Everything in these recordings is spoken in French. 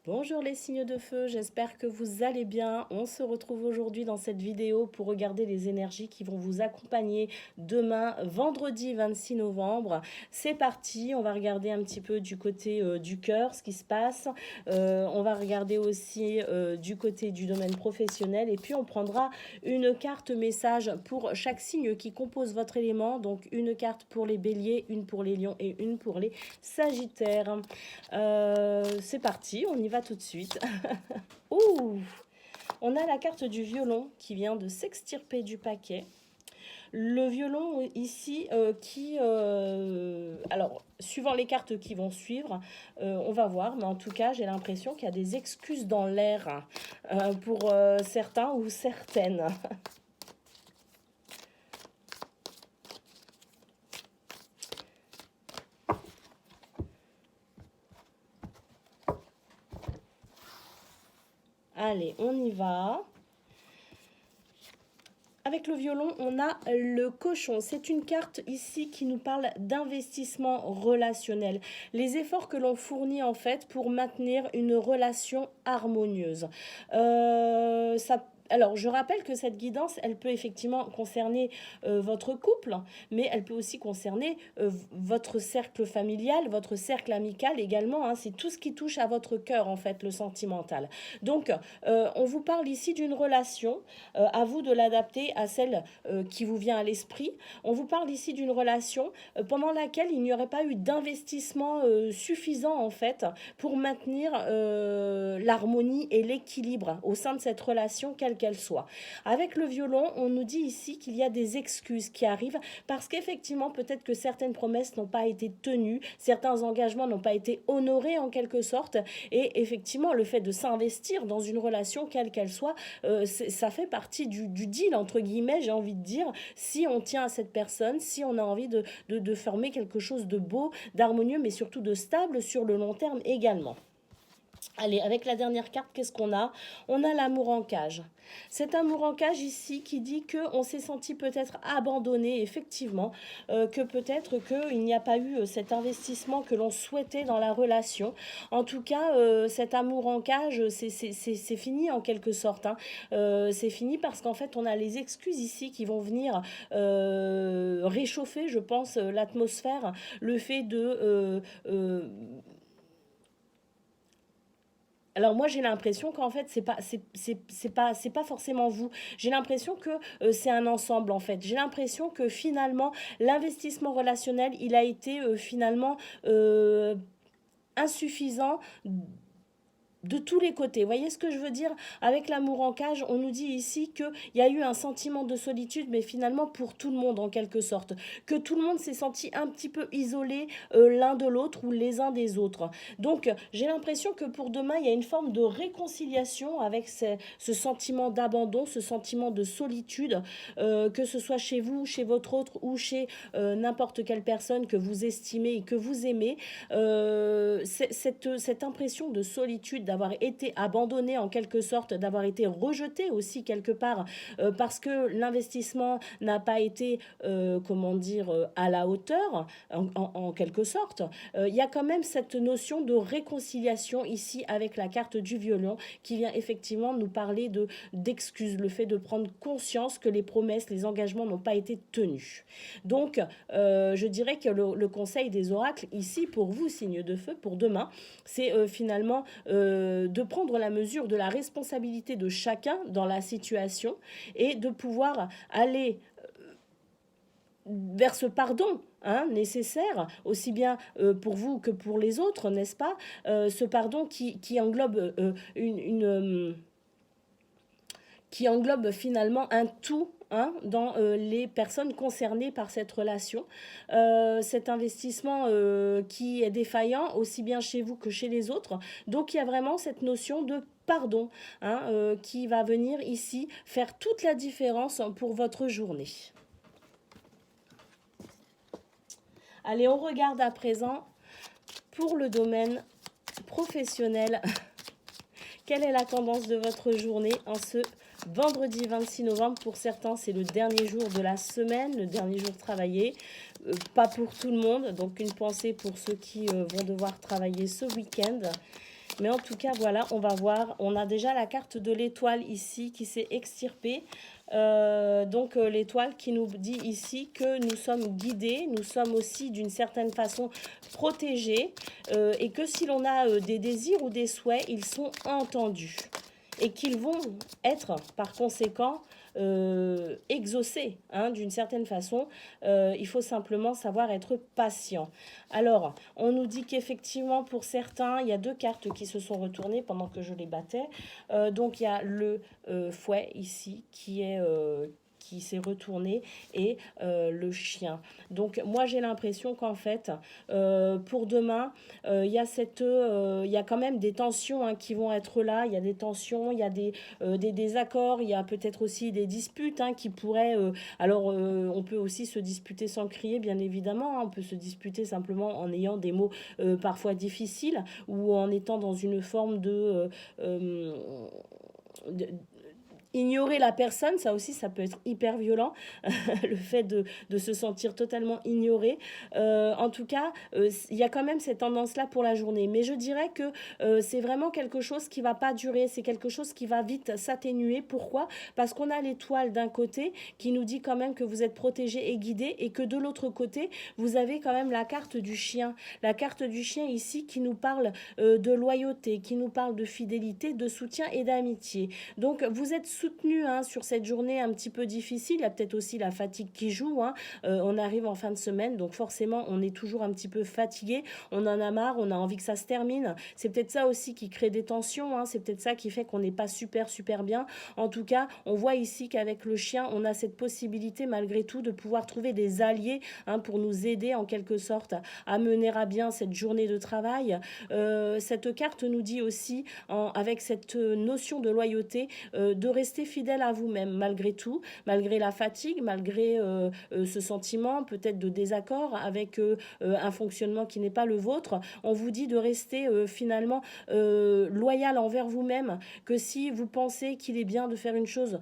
Bonjour les signes de feu, j'espère que vous allez bien. On se retrouve aujourd'hui dans cette vidéo pour regarder les énergies qui vont vous accompagner demain, vendredi 26 novembre. C'est parti, on va regarder un petit peu du côté du cœur ce qui se passe. On va regarder aussi du côté du domaine professionnel et puis on prendra une carte message pour chaque signe qui compose votre élément. Donc une carte pour les béliers, une pour les lions et une pour les sagittaires. C'est parti, on y va tout de suite. Ouh, on a la carte du violon qui vient de s'extirper du paquet. Le violon ici alors, suivant les cartes qui vont suivre, on va voir, mais en tout cas, j'ai l'impression qu'il y a des excuses dans l'air pour certains ou certaines. Allez, on y va. Avec le violon, on a le cochon. C'est une carte ici qui nous parle d'investissement relationnel. Les efforts que l'on fournit en fait pour maintenir une relation harmonieuse. Alors, je rappelle que cette guidance, elle peut effectivement concerner votre couple, mais elle peut aussi concerner votre cercle familial, votre cercle amical également. Hein. C'est tout ce qui touche à votre cœur, en fait, le sentimental. Donc, on vous parle ici d'une relation. À vous de l'adapter à celle qui vous vient à l'esprit. On vous parle ici d'une relation pendant laquelle il n'y aurait pas eu d'investissement suffisant, en fait, pour maintenir l'harmonie et l'équilibre au sein de cette relation, quelle qu'elle soit. Avec le violon, on nous dit ici qu'il y a des excuses qui arrivent parce qu'effectivement, peut-être que certaines promesses n'ont pas été tenues, certains engagements n'ont pas été honorés en quelque sorte, et effectivement, le fait de s'investir dans une relation, quelle qu'elle soit, ça fait partie du deal, entre guillemets, j'ai envie de dire, si on tient à cette personne, si on a envie de former quelque chose de beau, d'harmonieux, mais surtout de stable sur le long terme également. Allez, avec la dernière carte, qu'est-ce qu'on a? On a l'amour en cage. Cet amour en cage ici qui dit qu'on s'est senti peut-être abandonné, effectivement, que peut-être qu'il n'y a pas eu cet investissement que l'on souhaitait dans la relation. En tout cas, cet amour en cage, c'est fini en quelque sorte. Hein. C'est fini parce qu'en fait, on a les excuses ici qui vont venir réchauffer, je pense, l'atmosphère, le fait de... alors moi j'ai l'impression qu'en fait c'est pas forcément vous. J'ai l'impression que c'est un ensemble en fait. J'ai l'impression que finalement l'investissement relationnel il a été finalement insuffisant de tous les côtés. Vous voyez ce que je veux dire? Avec l'amour en cage, on nous dit ici qu'il y a eu un sentiment de solitude, mais finalement pour tout le monde en quelque sorte. Que tout le monde s'est senti un petit peu isolé l'un de l'autre ou les uns des autres. Donc j'ai l'impression que pour demain, il y a une forme de réconciliation avec ce sentiment d'abandon, ce sentiment de solitude, que ce soit chez vous, chez votre autre ou chez n'importe quelle personne que vous estimez et que vous aimez. Cette impression de solitude, d'avoir été abandonné en quelque sorte, d'avoir été rejeté aussi quelque part parce que l'investissement n'a pas été, comment dire, à la hauteur en quelque sorte. Il y a quand même cette notion de réconciliation ici avec la carte du violon qui vient effectivement nous parler d'excuses, le fait de prendre conscience que les promesses, les engagements n'ont pas été tenus. Donc, je dirais que le conseil des oracles ici pour vous, signe de feu, pour demain, c'est finalement de prendre la mesure de la responsabilité de chacun dans la situation et de pouvoir aller vers ce pardon hein, nécessaire, aussi bien pour vous que pour les autres, n'est-ce pas? Ce pardon qui englobe qui englobe finalement un tout hein, dans les personnes concernées par cette relation. Cet investissement qui est défaillant aussi bien chez vous que chez les autres. Donc il y a vraiment cette notion de pardon hein, qui va venir ici faire toute la différence pour votre journée. Allez, on regarde à présent pour le domaine professionnel. Quelle est la tendance de votre journée en ce vendredi 26 novembre? Pour certains, c'est le dernier jour de la semaine, le dernier jour travaillé. Pas pour tout le monde, donc une pensée pour ceux qui vont devoir travailler ce week-end. Mais en tout cas, voilà, on va voir. On a déjà la carte de l'étoile ici qui s'est extirpée. Donc l'étoile qui nous dit ici que nous sommes guidés, nous sommes aussi d'une certaine façon protégés et que si l'on a des désirs ou des souhaits, ils sont entendus et qu'ils vont être par conséquent exaucés hein, d'une certaine façon. Il faut simplement savoir être patient. Alors, on nous dit qu'effectivement, pour certains, il y a deux cartes qui se sont retournées pendant que je les battais. Donc, il y a le fouet ici qui s'est retourné et le chien. Donc moi j'ai l'impression qu'en fait pour demain il y a il y a quand même des tensions hein, qui vont être là. Il y a des tensions, il y a des désaccords, il y a peut-être aussi des disputes hein, qui pourraient on peut aussi se disputer sans crier bien évidemment hein. On peut se disputer simplement en ayant des mots parfois difficiles ou en étant dans une forme de ignorer la personne, ça aussi, ça peut être hyper violent, le fait de se sentir totalement ignoré. En tout cas, il y a quand même cette tendance-là pour la journée. Mais je dirais que c'est vraiment quelque chose qui va pas durer, c'est quelque chose qui va vite s'atténuer. Pourquoi? Parce qu'on a l'étoile d'un côté qui nous dit quand même que vous êtes protégé et guidé et que de l'autre côté, vous avez quand même la carte du chien. La carte du chien ici qui nous parle de loyauté, qui nous parle de fidélité, de soutien et d'amitié. Donc, vous êtes soutenu hein, sur cette journée un petit peu difficile. Il y a peut-être aussi la fatigue qui joue. Hein. On arrive en fin de semaine, donc forcément, on est toujours un petit peu fatigué. On en a marre, on a envie que ça se termine. C'est peut-être ça aussi qui crée des tensions. Hein. C'est peut-être ça qui fait qu'on n'est pas super bien. En tout cas, on voit ici qu'avec le chien, on a cette possibilité malgré tout de pouvoir trouver des alliés hein, pour nous aider en quelque sorte à mener à bien cette journée de travail. Cette carte nous dit aussi, avec cette notion de loyauté, de rester fidèle à vous-même malgré tout, malgré la fatigue, malgré ce sentiment peut-être de désaccord avec un fonctionnement qui n'est pas le vôtre. On vous dit de rester finalement loyal envers vous-même, que si vous pensez qu'il est bien de faire une chose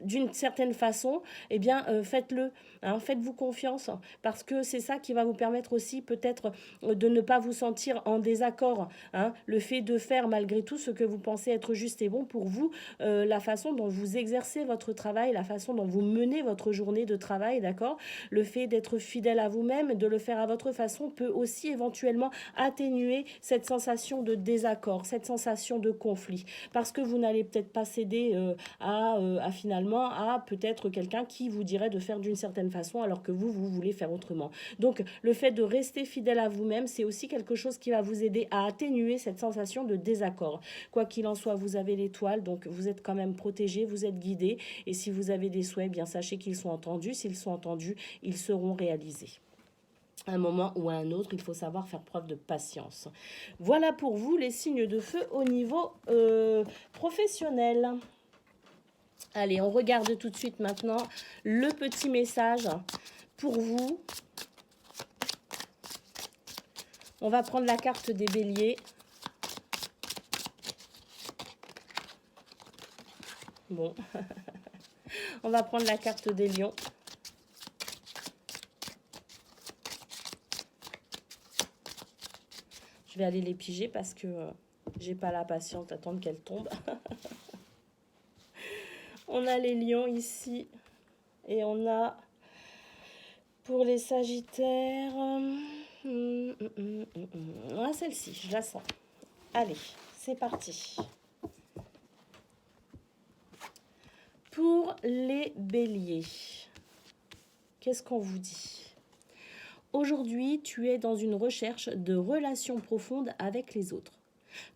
d'une certaine façon, eh bien faites-le, hein, faites-vous confiance, parce que c'est ça qui va vous permettre aussi peut-être de ne pas vous sentir en désaccord, hein, le fait de faire malgré tout ce que vous pensez être juste et bon pour vous, la façon dont vous exercez votre travail, la façon dont vous menez votre journée de travail, d'accord, le fait d'être fidèle à vous-même, de le faire à votre façon peut aussi éventuellement atténuer cette sensation de désaccord, cette sensation de conflit, parce que vous n'allez peut-être pas céder à finalement à peut-être quelqu'un qui vous dirait de faire d'une certaine façon alors que vous voulez faire autrement. Donc le fait de rester fidèle à vous-même, c'est aussi quelque chose qui va vous aider à atténuer cette sensation de désaccord. Quoi qu'il en soit, vous avez l'étoile, donc vous êtes quand même protégé, vous êtes guidé, et si vous avez des souhaits, bien sachez qu'ils sont entendus. S'ils sont entendus, ils seront réalisés. À un moment ou à un autre, il faut savoir faire preuve de patience. Voilà pour vous les signes de feu au niveau professionnel. Allez, on regarde tout de suite maintenant le petit message pour vous. On va prendre la carte des béliers. Bon. On va prendre la carte des lions. Je vais aller les piger parce que j'ai pas la patience d'attendre qu'elles tombent. On a les lions ici. Et on a, pour les sagittaires, celle-ci, je la sens. Allez, c'est parti. Pour les béliers, qu'est-ce qu'on vous dit? Aujourd'hui, tu es dans une recherche de relations profondes avec les autres.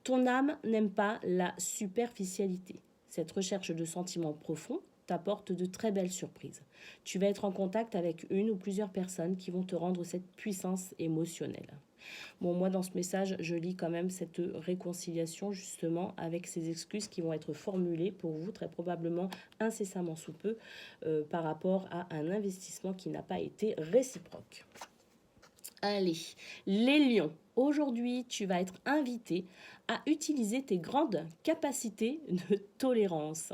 Ton âme n'aime pas la superficialité. Cette recherche de sentiments profonds t'apporte de très belles surprises. Tu vas être en contact avec une ou plusieurs personnes qui vont te rendre cette puissance émotionnelle. Bon, moi, dans ce message, je lis quand même cette réconciliation, justement, avec ces excuses qui vont être formulées pour vous, très probablement incessamment sous peu, par rapport à un investissement qui n'a pas été réciproque. Allez, les lions, aujourd'hui, tu vas être invité à utiliser tes grandes capacités de tolérance.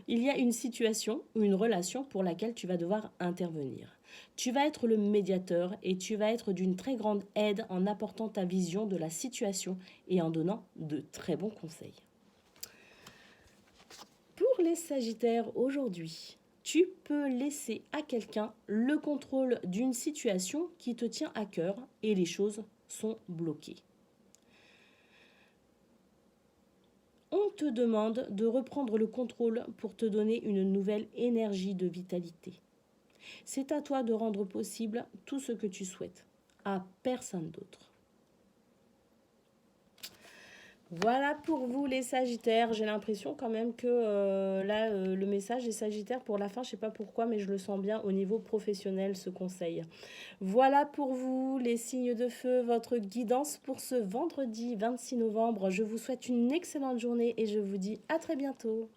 Il y a une situation ou une relation pour laquelle tu vas devoir intervenir. Tu vas être le médiateur et tu vas être d'une très grande aide en apportant ta vision de la situation et en donnant de très bons conseils. Pour les Sagittaires aujourd'hui, tu peux laisser à quelqu'un le contrôle d'une situation qui te tient à cœur et les choses sont bloquées. On te demande de reprendre le contrôle pour te donner une nouvelle énergie de vitalité. C'est à toi de rendre possible tout ce que tu souhaites, à personne d'autre. Voilà pour vous les Sagittaires. J'ai l'impression quand même que là, le message est Sagittaire pour la fin. Je ne sais pas pourquoi, mais je le sens bien au niveau professionnel, ce conseil. Voilà pour vous les signes de feu, votre guidance pour ce vendredi 26 novembre. Je vous souhaite une excellente journée et je vous dis à très bientôt.